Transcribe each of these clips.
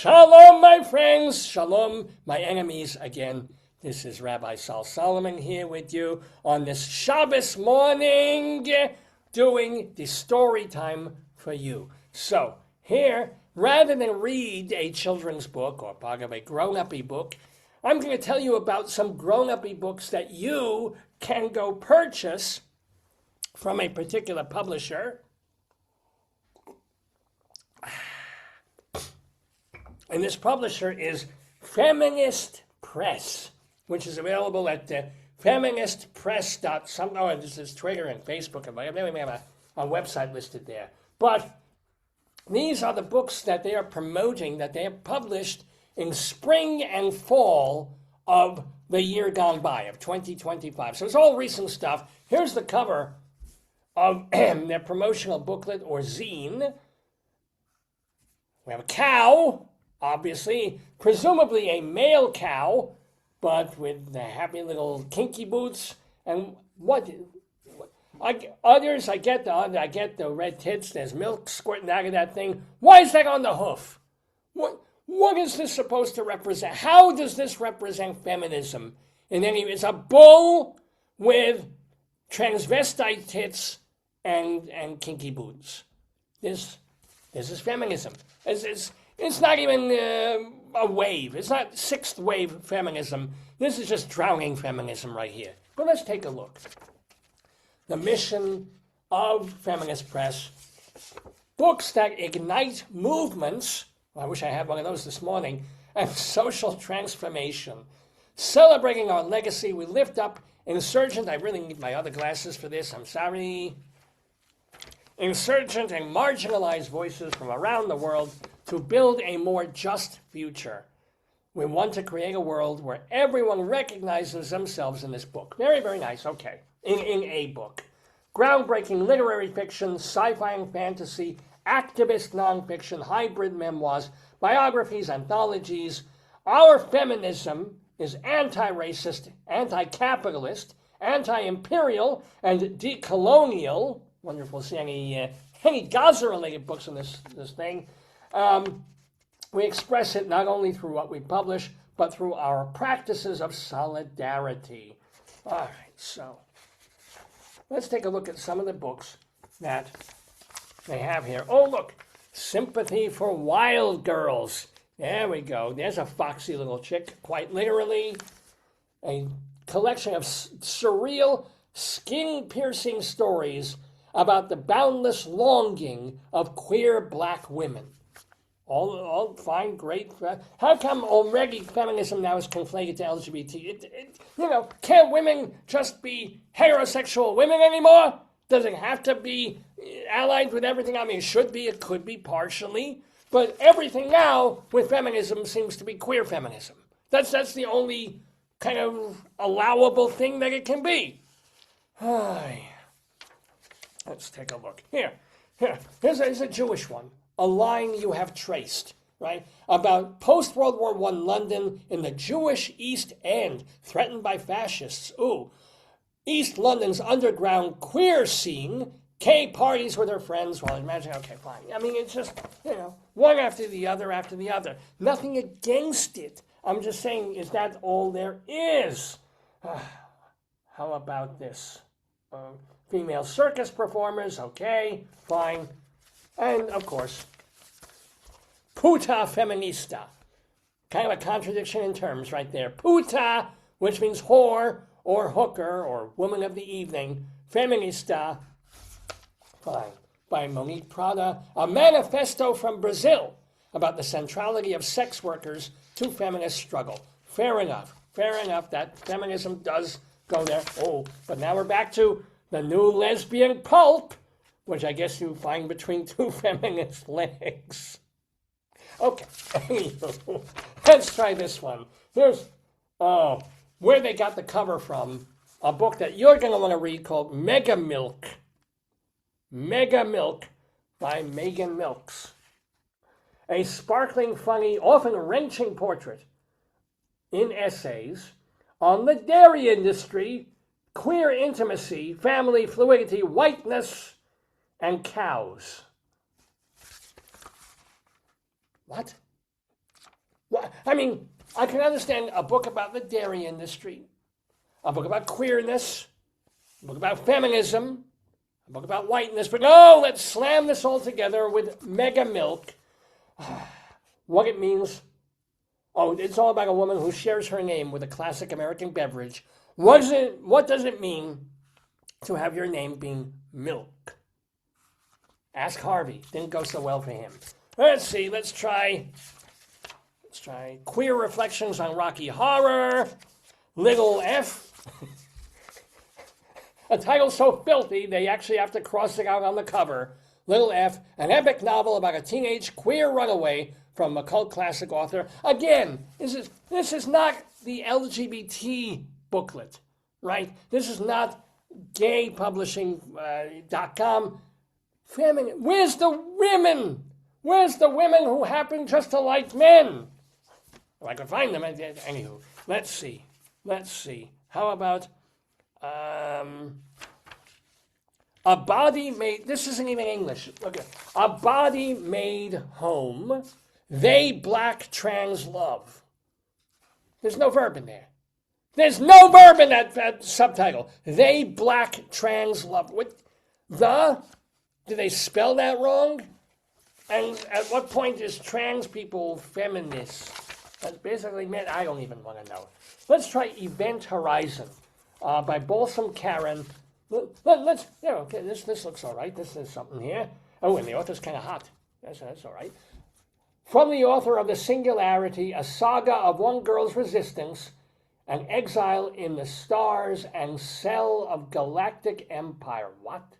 Shalom, my friends. Shalom, my enemies. Again, this is Rabbi Sol Solomon here with you on this Shabbos morning doing the story time for you. So here, rather than read a children's book or part of a grown-up book, I'm going to tell you about some grown-up books that you can go purchase from a particular publisher. And this publisher is Feminist Press, which is available at feministpress.some. Oh, this is Twitter and Facebook, and we have a website listed there. But these are the books that they are promoting, that they have published in spring and fall of the year gone by, of 2025. So it's all recent stuff. Here's the cover of their promotional booklet or zine. We have a cow, obviously, presumably a male cow, but with the happy little kinky boots. And I get the red tits. There's milk squirting out of that thing. Why is that on the hoof? What is this supposed to represent? How does this represent feminism? It's a bull with transvestite tits and kinky boots. This is feminism. It's not even a wave. It's not sixth wave feminism. This is just drowning feminism right here. But let's take a look. The mission of Feminist Press: books that ignite movements. I wish I had one of those this morning. And social transformation. Celebrating our legacy, we lift up insurgent. I really need my other glasses for this. I'm sorry. Insurgent and marginalized voices from around the world to build a more just future. We want to create a world where everyone recognizes themselves in this book. Very, very nice. Okay. In a book. Groundbreaking literary fiction, sci-fi and fantasy, activist nonfiction, hybrid memoirs, biographies, anthologies. Our feminism is anti-racist, anti-capitalist, anti-imperial, and decolonial. Wonderful to see any Gaza-related books in this thing. We express it not only through what we publish, but through our practices of solidarity. All right, so let's take a look at some of the books that they have here. Oh, look, Sympathy for Wild Girls. There we go. There's a foxy little chick, quite literally. A collection of surreal, skin-piercing stories about the boundless longing of queer black women. All fine, great. How come already feminism now is conflated to LGBT? Can't women just be heterosexual women anymore? Does it have to be allied with everything? I mean, it should be, it could be partially, but everything now with feminism seems to be queer feminism. That's the only kind of allowable thing that it can be. Let's take a look. Here's a Jewish one. A line you have traced, right? About post-World War I London in the Jewish East End, threatened by fascists. Ooh. East London's underground queer scene, gay parties with her friends. Well, imagine, okay, fine. I mean, it's just, one after the other. Nothing against it. I'm just saying, is that all there is? How about this? Female circus performers, okay, fine. And, of course, puta feminista. Kind of a contradiction in terms right there. Puta, which means whore, or hooker, or woman of the evening. Feminista, fine, by Monique Prada. A manifesto from Brazil about the centrality of sex workers to feminist struggle. Fair enough, that feminism does go there. Oh, but now we're back to the new lesbian pulp, which I guess you find between two feminist legs. Okay, anywho, let's try this one. Here's where they got the cover from, a book that you're going to want to read called Mega Milk. Mega Milk by Megan Milks. A sparkling, funny, often wrenching portrait in essays on the dairy industry, queer intimacy, family fluidity, whiteness, and cows. What? I mean, I can understand a book about the dairy industry, a book about queerness, a book about feminism, a book about whiteness, but no, let's slam this all together with Mega Milk. What it means. Oh, it's all about a woman who shares her name with a classic American beverage. What does it mean to have your name being milk? Ask Harvey. Didn't go so well for him. Let's see. Let's try Queer Reflections on Rocky Horror. Little F. A title so filthy they actually have to cross it out on the cover. Little F, an epic novel about a teenage queer runaway from a cult classic author. Again, this is not the LGBT booklet, right? This is not gaypublishing.com. Where's the women? Where's the women who happen just to like men? If I could find them. Anywho, let's see. How about a body made, this isn't even English. Okay. A body made home. They black trans love. There's no verb in there. There's no verb in that subtitle. They black trans love. What? Did they spell that wrong? And at what point is trans people feminist? That's basically meant, I don't even want to know. Let's try Event Horizon by Balsam Karen. This looks all right. This is something here. Oh, and the author's kind of hot. That's all right. From the author of The Singularity, a saga of one girl's resistance, an exile in the stars and cell of galactic empire. What?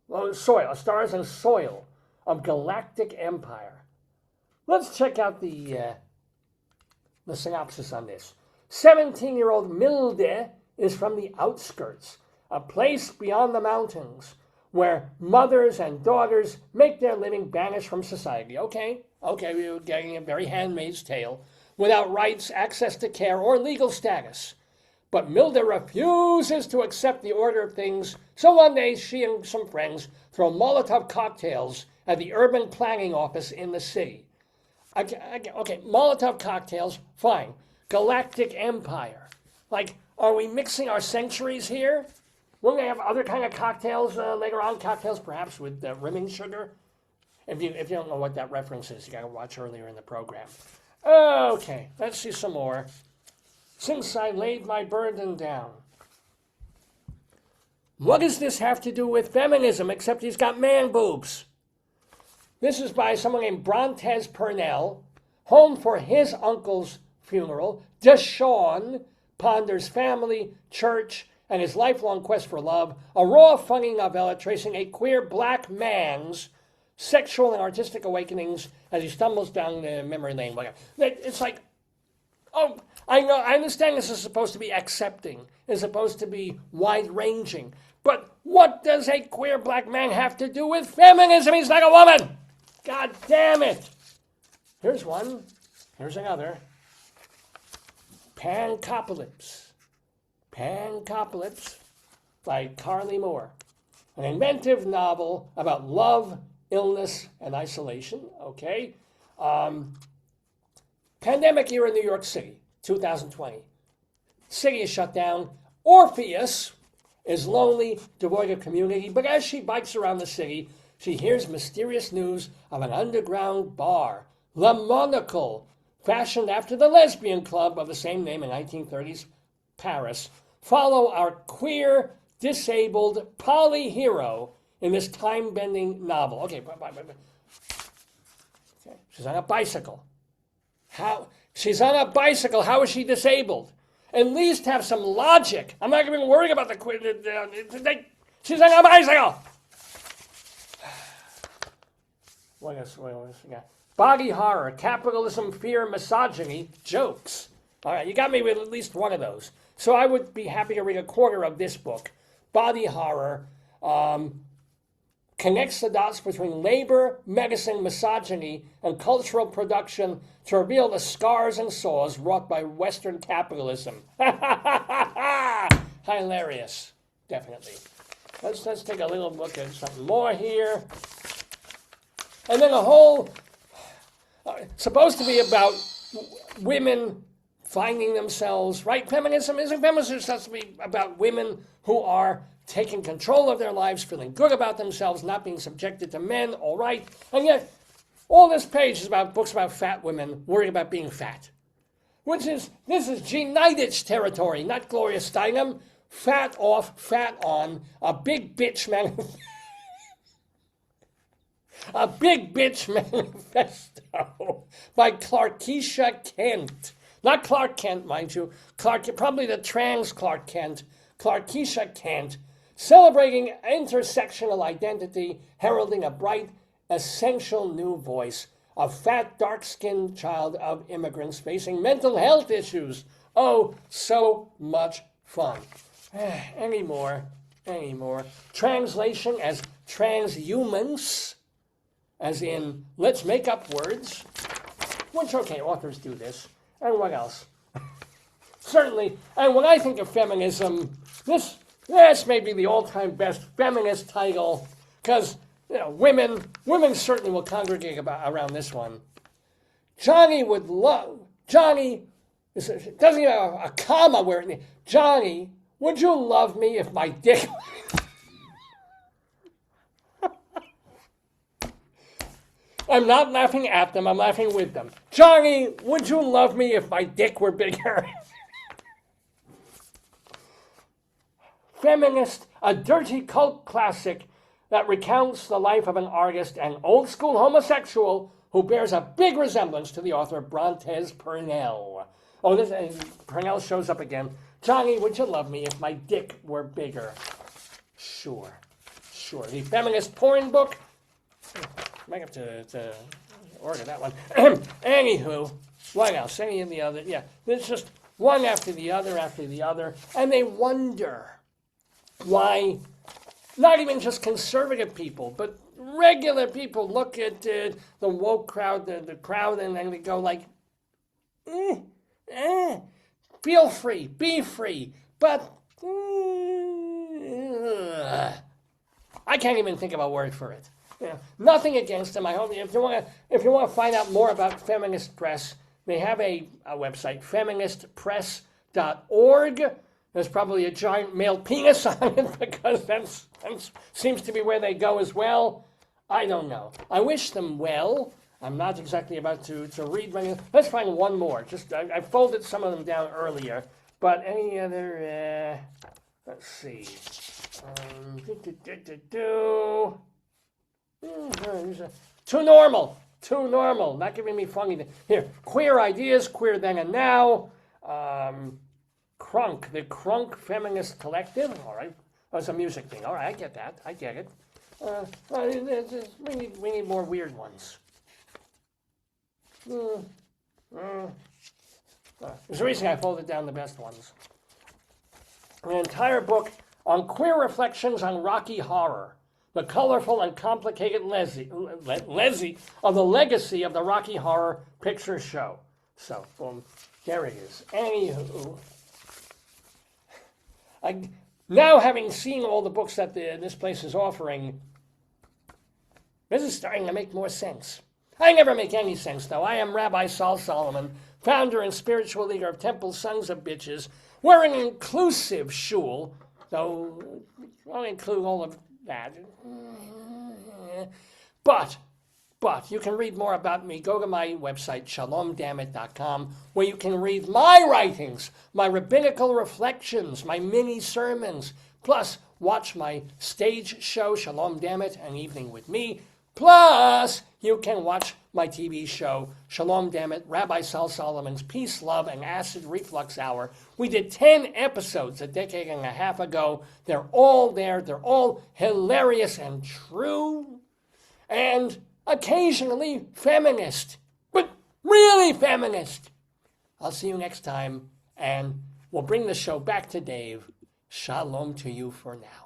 Well, soil, stars and soil of galactic empire. Let's check out the synopsis on this. 17-year-old Milde is from the outskirts, a place beyond the mountains, where mothers and daughters make their living banished from society. Okay, we were getting a very Handmaid's Tale, without rights, access to care, or legal status. But Milde refuses to accept the order of things, so one day she and some friends throw Molotov cocktails at the urban planning office in the city. Okay, Molotov cocktails, fine. Galactic empire. Like, are we mixing our centuries here? Will they have other kind of cocktails later on? Cocktails perhaps with rimming sugar? If you don't know what that reference is, you got to watch earlier in the program. Okay, let's see some more. Since I laid my burden down. What does this have to do with feminism, except he's got man boobs? This is by someone named Brontez Purnell. Home for his uncle's funeral. Deshawn ponders family, church, and his lifelong quest for love. A raw, funny novella tracing a queer black man's sexual and artistic awakenings as he stumbles down the memory lane. It's like, oh, I know, I understand this is supposed to be accepting. It's supposed to be wide-ranging. But what does a queer black man have to do with feminism? He's like a woman! God damn it! Here's one. Here's another. Pancopolypse. Pancopolypse by Carly Moore. An inventive novel about love, illness, and isolation. Okay. Pandemic year in New York City, 2020. City is shut down. Orpheus is lonely, devoid of community, but as she bikes around the city, she hears mysterious news of an underground bar, Le Monocle, fashioned after the lesbian club of the same name in 1930s Paris. Follow our queer, disabled poly hero in this time-bending novel. Okay, she's on a bicycle. She's on a bicycle. How is she disabled? At least have some logic. I'm not even worrying about the queer. She's on a bicycle. What else? Body horror, capitalism, fear, misogyny, jokes. All right, you got me with at least one of those. So I would be happy to read a quarter of this book. Body horror connects the dots between labor, medicine, misogyny, and cultural production to reveal the scars and sores wrought by Western capitalism. Hilarious, definitely. Let's take a little look at something more here. And then a whole supposed to be about women finding themselves, right? Feminism is supposed to be about women who are taking control of their lives, feeling good about themselves, not being subjected to men, all right? And yet, all this page is about books about fat women worrying about being fat. This is Jean Nidetch territory, not Gloria Steinem. Fat off, fat on, a big bitch a big bitch manifesto by Clarkeisha Kent. Not Clark Kent, mind you. Probably the trans Clark Kent. Clarkeisha Kent, celebrating intersectional identity, heralding a bright, essential new voice. A fat, dark-skinned child of immigrants facing mental health issues. Oh, so much fun. Any more. Translation as transhumans, as in, let's make up words. Which, okay, authors do this. And what else? Certainly, and when I think of feminism, this may be the all-time best feminist title, because women certainly will congregate around this one. Johnny doesn't even have a comma where it, Johnny, would you love me if my dick... I'm not laughing at them, I'm laughing with them. Johnny, would you love me if my dick were bigger? Feminist, a dirty cult classic that recounts the life of an artist and old-school homosexual who bears a big resemblance to the author Brontes Purnell. Oh, Purnell shows up again. Johnny, would you love me if my dick were bigger? Sure. The feminist porn book. Might have to order that one. Anywho, what else? Any of the other? Yeah, there's just one after the other, and they wonder why not even just conservative people, but regular people look at the woke crowd, the crowd, and then they go like, feel free, be free, but I can't even think of a word for it. Nothing against them. I hope if you want to find out more about Feminist Press, they have a website, feministpress.org. There's probably a giant male penis on it because that seems to be where they go as well. I don't know. I wish them well. I'm not exactly about to read many. Let's find one more. I folded some of them down earlier, but any other? Let's see. Too normal. Not giving me funny. Here, queer ideas, queer then and now. Crunk, the Crunk Feminist Collective. All right, that's a music thing. All right, I get that. I get it. We need more weird ones. There's a reason I folded down the best ones. An entire book on queer reflections on Rocky Horror, the colorful and complicated legacy of the legacy of the Rocky Horror Picture Show. So, boom, there it is. Anywho, now having seen all the books that this place is offering, this is starting to make more sense. I never make any sense, though. I am Rabbi Sol Solomon, founder and spiritual leader of Temple Sons of Bitches. We're an inclusive shul, though I'll include all of that. But you can read more about me. Go to my website, shalomdammit.com, where you can read my writings, my rabbinical reflections, my mini sermons, plus watch my stage show, Shalom Dammit, An Evening with Me. Plus, you can watch my TV show, Shalom Dammit, Rabbi Sol Solomon's Peace, Love, and Acid Reflux Hour. We did 10 episodes a decade and a half ago. They're all there. They're all hilarious and true. And occasionally feminist. But really feminist. I'll see you next time. And we'll bring the show back to Dave. Shalom to you for now.